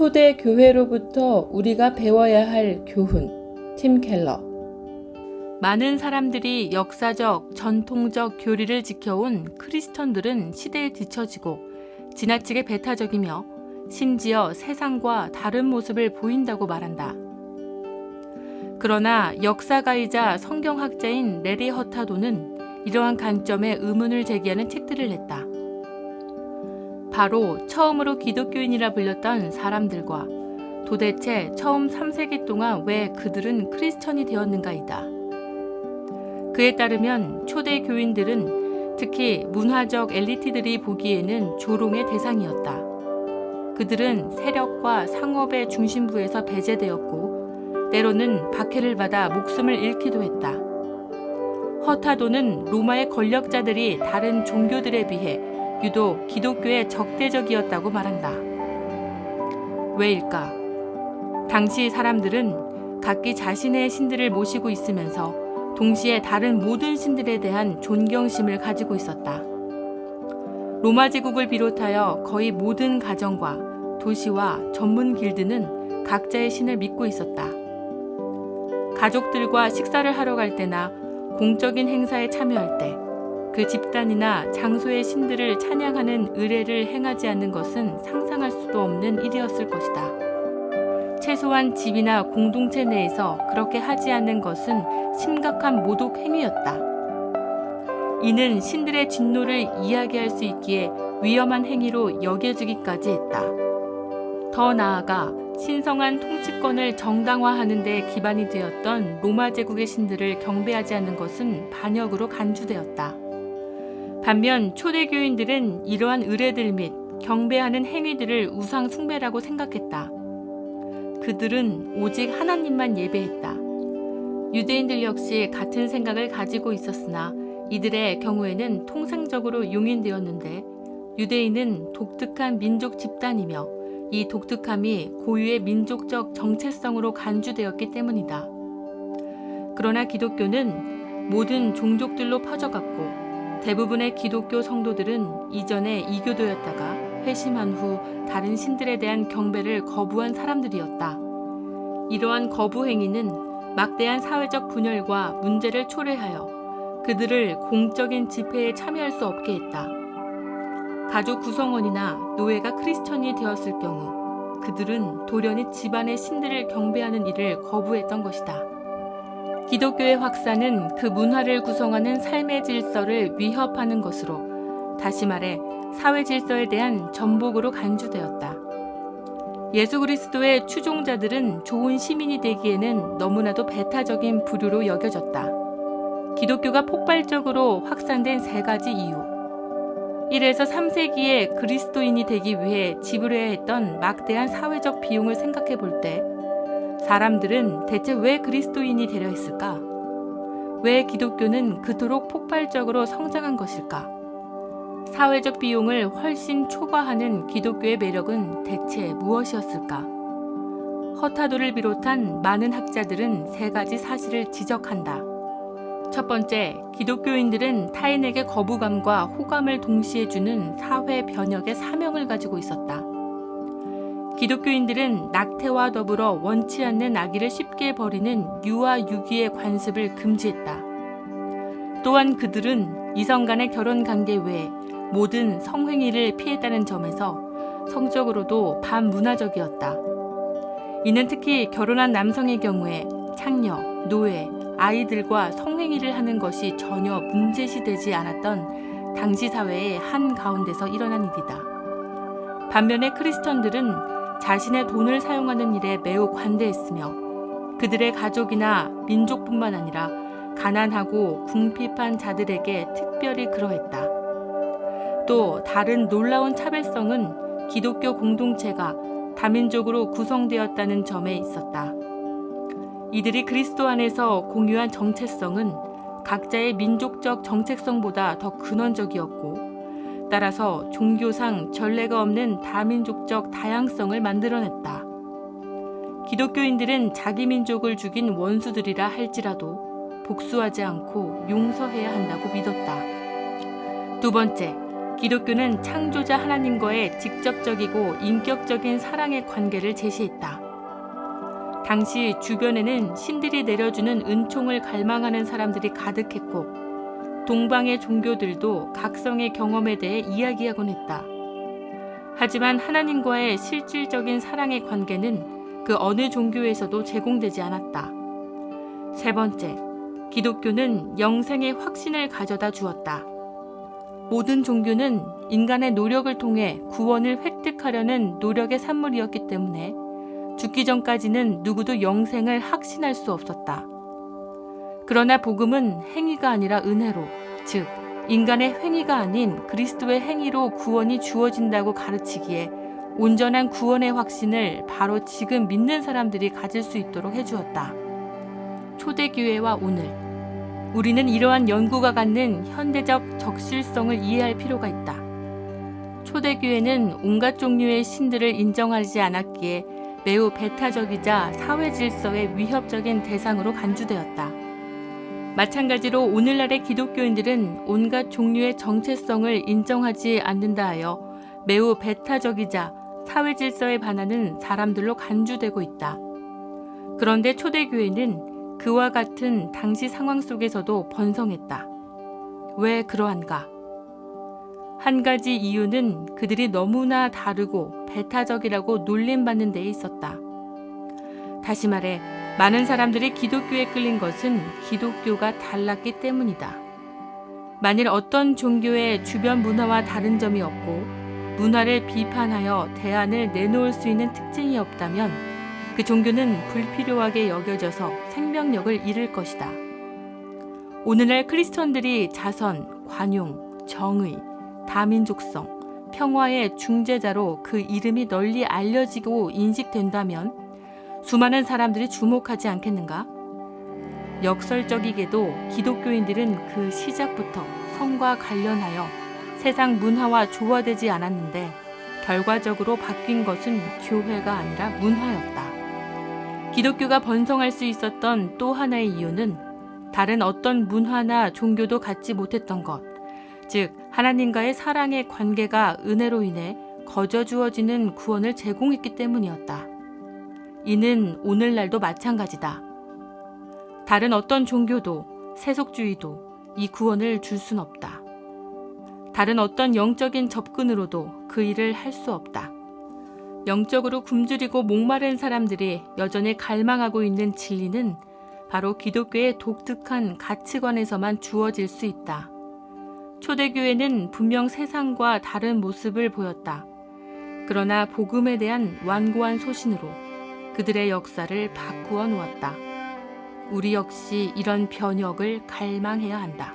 초대 교회로부터 우리가 배워야 할 교훈. 팀 켈러. 많은 사람들이 역사적, 전통적 교리를 지켜온 크리스천들은 시대에 뒤처지고 지나치게 배타적이며 심지어 세상과 다른 모습을 보인다고 말한다. 그러나 역사가이자 성경학자인 레리 허타도는 이러한 관점에 의문을 제기하는 책들을 냈다. 바로 처음으로 기독교인이라 불렸던 사람들과 도대체 처음 3세기 동안 왜 그들은 크리스천이 되었는가이다. 그에 따르면 초대 교인들은 특히 문화적 엘리트들이 보기에는 조롱의 대상이었다. 그들은 세력과 상업의 중심부에서 배제되었고 때로는 박해를 받아 목숨을 잃기도 했다. 허타도는 로마의 권력자들이 다른 종교들에 비해 유독 기독교에 적대적이었다고 말한다. 왜일까? 당시 사람들은 각기 자신의 신들을 모시고 있으면서 동시에 다른 모든 신들에 대한 존경심을 가지고 있었다. 로마 제국을 비롯하여 거의 모든 가정과 도시와 전문 길드는 각자의 신을 믿고 있었다. 가족들과 식사를 하러 갈 때나 공적인 행사에 참여할 때 그 집단이나 장소의 신들을 찬양하는 의례를 행하지 않는 것은 상상할 수도 없는 일이었을 것이다. 최소한 집이나 공동체 내에서 그렇게 하지 않는 것은 심각한 모독 행위였다. 이는 신들의 진노를 이야기할 수 있기에 위험한 행위로 여겨지기까지 했다. 더 나아가 신성한 통치권을 정당화하는 데 기반이 되었던 로마 제국의 신들을 경배하지 않는 것은 반역으로 간주되었다. 반면 초대교인들은 이러한 의례들 및 경배하는 행위들을 우상 숭배라고 생각했다. 그들은 오직 하나님만 예배했다. 유대인들 역시 같은 생각을 가지고 있었으나 이들의 경우에는 통상적으로 용인되었는데 유대인은 독특한 민족 집단이며 이 독특함이 고유의 민족적 정체성으로 간주되었기 때문이다. 그러나 기독교는 모든 종족들로 퍼져갔고 대부분의 기독교 성도들은 이전에 이교도였다가 회심한 후 다른 신들에 대한 경배를 거부한 사람들이었다. 이러한 거부 행위는 막대한 사회적 분열과 문제를 초래하여 그들을 공적인 집회에 참여할 수 없게 했다. 가족 구성원이나 노예가 크리스천이 되었을 경우 그들은 돌연히 집안의 신들을 경배하는 일을 거부했던 것이다. 기독교의 확산은 그 문화를 구성하는 삶의 질서를 위협하는 것으로, 다시 말해 사회 질서에 대한 전복으로 간주되었다. 예수 그리스도의 추종자들은 좋은 시민이 되기에는 너무나도 배타적인 부류로 여겨졌다. 기독교가 폭발적으로 확산된 세 가지 이유. 1에서 3세기에 그리스도인이 되기 위해 지불해야 했던 막대한 사회적 비용을 생각해 볼 때 사람들은 대체 왜 그리스도인이 되려 했을까? 왜 기독교는 그토록 폭발적으로 성장한 것일까? 사회적 비용을 훨씬 초과하는 기독교의 매력은 대체 무엇이었을까? 허타도를 비롯한 많은 학자들은 세 가지 사실을 지적한다. 첫 번째, 기독교인들은 타인에게 거부감과 호감을 동시에 주는 사회 변혁의 사명을 가지고 있었다. 기독교인들은 낙태와 더불어 원치 않는 아기를 쉽게 버리는 유아 유기의 관습을 금지했다. 또한 그들은 이성 간의 결혼 관계 외에 모든 성행위를 피했다는 점에서 성적으로도 반문화적이었다. 이는 특히 결혼한 남성의 경우에 창녀, 노예, 아이들과 성행위를 하는 것이 전혀 문제시되지 않았던 당시 사회의 한가운데서 일어난 일이다. 반면에 크리스천들은 자신의 돈을 사용하는 일에 매우 관대했으며 그들의 가족이나 민족뿐만 아니라 가난하고 궁핍한 자들에게 특별히 그러했다. 또 다른 놀라운 차별성은 기독교 공동체가 다민족으로 구성되었다는 점에 있었다. 이들이 그리스도 안에서 공유한 정체성은 각자의 민족적 정체성보다 더 근원적이었고 따라서 종교상 전례가 없는 다민족적 다양성을 만들어냈다. 기독교인들은 자기 민족을 죽인 원수들이라 할지라도 복수하지 않고 용서해야 한다고 믿었다. 두 번째, 기독교는 창조자 하나님과의 직접적이고 인격적인 사랑의 관계를 제시했다. 당시 주변에는 신들이 내려주는 은총을 갈망하는 사람들이 가득했고 동방의 종교들도 각성의 경험에 대해 이야기하곤 했다. 하지만 하나님과의 실질적인 사랑의 관계는 그 어느 종교에서도 제공되지 않았다. 세 번째, 기독교는 영생의 확신을 가져다 주었다. 모든 종교는 인간의 노력을 통해 구원을 획득하려는 노력의 산물이었기 때문에 죽기 전까지는 누구도 영생을 확신할 수 없었다. 그러나 복음은 행위가 아니라 은혜로, 즉 인간의 행위가 아닌 그리스도의 행위로 구원이 주어진다고 가르치기에 온전한 구원의 확신을 바로 지금 믿는 사람들이 가질 수 있도록 해주었다. 초대교회와 오늘, 우리는 이러한 연구가 갖는 현대적 적실성을 이해할 필요가 있다. 초대교회는 온갖 종류의 신들을 인정하지 않았기에 매우 배타적이자 사회 질서의 위협적인 대상으로 간주되었다. 마찬가지로 오늘날의 기독교인들은 온갖 종류의 정체성을 인정하지 않는다 하여 매우 배타적이자 사회 질서에 반하는 사람들로 간주되고 있다. 그런데 초대교회는 그와 같은 당시 상황 속에서도 번성했다. 왜 그러한가? 한 가지 이유는 그들이 너무나 다르고 배타적이라고 놀림받는 데에 있었다. 다시 말해 많은 사람들이 기독교에 끌린 것은 기독교가 달랐기 때문이다. 만일 어떤 종교의 주변 문화와 다른 점이 없고 문화를 비판하여 대안을 내놓을 수 있는 특징이 없다면 그 종교는 불필요하게 여겨져서 생명력을 잃을 것이다. 오늘날 크리스천들이 자선, 관용, 정의, 다민족성, 평화의 중재자로 그 이름이 널리 알려지고 인식된다면 수많은 사람들이 주목하지 않겠는가? 역설적이게도 기독교인들은 그 시작부터 성과 관련하여 세상 문화와 조화되지 않았는데 결과적으로 바뀐 것은 교회가 아니라 문화였다. 기독교가 번성할 수 있었던 또 하나의 이유는 다른 어떤 문화나 종교도 갖지 못했던 것, 즉 하나님과의 사랑의 관계가 은혜로 인해 거저 주어지는 구원을 제공했기 때문이었다. 이는 오늘날도 마찬가지다. 다른 어떤 종교도 세속주의도 이 구원을 줄 순 없다. 다른 어떤 영적인 접근으로도 그 일을 할 수 없다. 영적으로 굶주리고 목마른 사람들이 여전히 갈망하고 있는 진리는 바로 기독교의 독특한 가치관에서만 주어질 수 있다. 초대교회는 분명 세상과 다른 모습을 보였다. 그러나 복음에 대한 완고한 소신으로 그들의 역사를 바꾸어 놓았다. 우리 역시 이런 변혁을 갈망해야 한다.